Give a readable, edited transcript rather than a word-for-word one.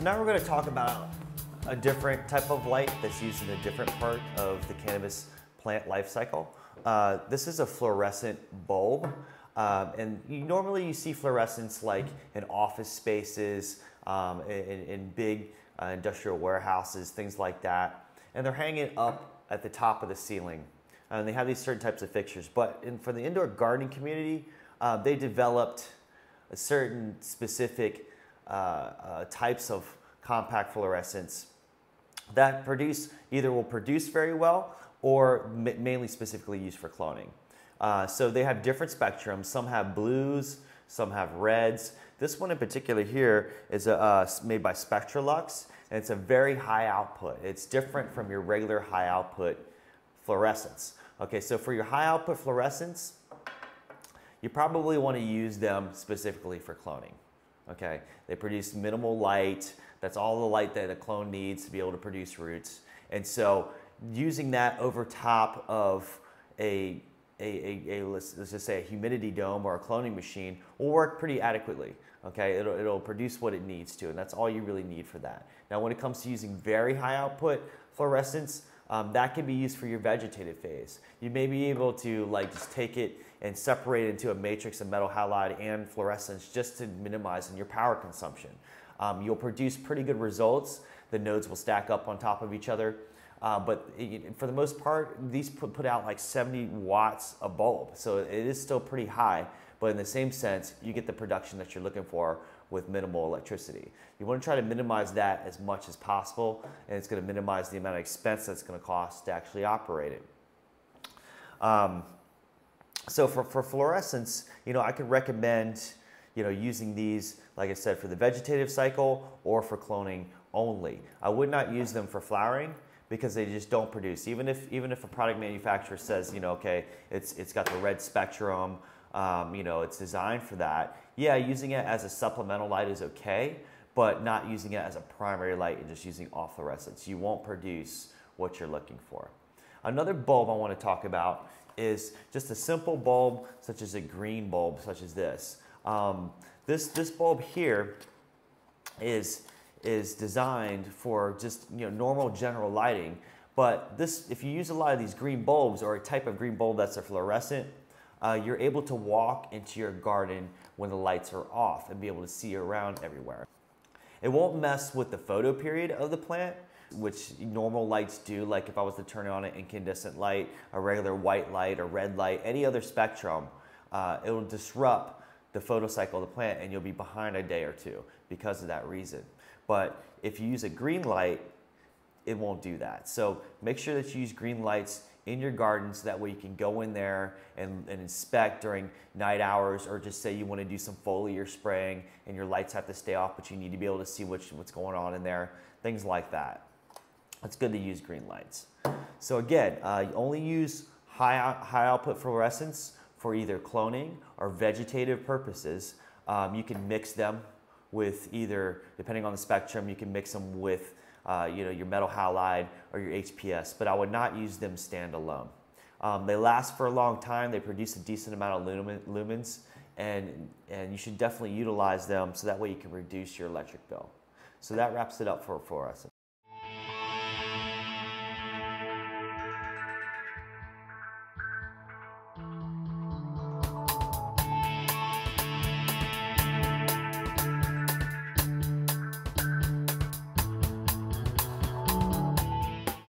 So now we're going to talk about a different type of light that's used in a different part of the cannabis plant life cycle. This is a fluorescent bulb. And normally you see fluorescence like in office spaces, in big industrial warehouses, things like that. And they're hanging up at the top of the ceiling. And they have these certain types of fixtures. But for the indoor gardening community, they developed a certain specific types of compact fluorescents that will produce very well or mainly specifically used for cloning. So they have different spectrums. Some have blues, some have reds. This one in particular here is made by Spectra Lux, and it's a very high output. It's different from your regular high output fluorescents. Okay, so for your high output fluorescents, you probably want to use them specifically for cloning. Okay, they produce minimal light. That's all the light that a clone needs to be able to produce roots. And so using that over top of let's just say a humidity dome or a cloning machine will work pretty adequately. Okay, it'll produce what it needs to, and that's all you really need for that. Now, when it comes to using very high output fluorescents, that can be used for your vegetative phase. You may be able to just take it and separate it into a matrix of metal halide and fluorescence just to minimize your power consumption. You'll produce pretty good results. The nodes will stack up on top of each other. But for the most part, these put out like 70 watts a bulb. So it is still pretty high, but in the same sense, you get the production that you're looking for with minimal electricity. You want to try to minimize that as much as possible, and it's going to minimize the amount of expense that's going to cost to actually operate it. So for fluorescence, I could recommend using these, like I said, for the vegetative cycle or for cloning only. I would not use them for flowering because they just don't produce. Even if a product manufacturer says, okay, it's got the red spectrum, it's designed for that. Yeah, using it as a supplemental light is okay, but not using it as a primary light and just using off fluorescence. You won't produce what you're looking for. Another bulb I want to talk about is just a simple bulb, such as a green bulb, such as this. This bulb here is designed for just normal general lighting, but if you use a lot of these green bulbs or a type of green bulb that's a fluorescent, you're able to walk into your garden when the lights are off and be able to see around everywhere. It won't mess with the photo period of the plant, which normal lights do. Like if I was to turn on an incandescent light, a regular white light, a red light, any other spectrum, it will disrupt the photocycle of the plant and you'll be behind a day or two because of that reason. But if you use a green light, it won't do that. So make sure that you use green lights in your garden so that way you can go in there and inspect during night hours, or just say you want to do some foliar spraying and your lights have to stay off, but you need to be able to see what's going on in there, things like that. It's good to use green lights. So again, you only use high output fluorescence for either cloning or vegetative purposes. You can mix them with either, depending on the spectrum, you can mix them with your metal halide or your HPS, but I would not use them standalone. They last for a long time. They produce a decent amount of lumens, and you should definitely utilize them so that way you can reduce your electric bill. So that wraps it up for fluorescence.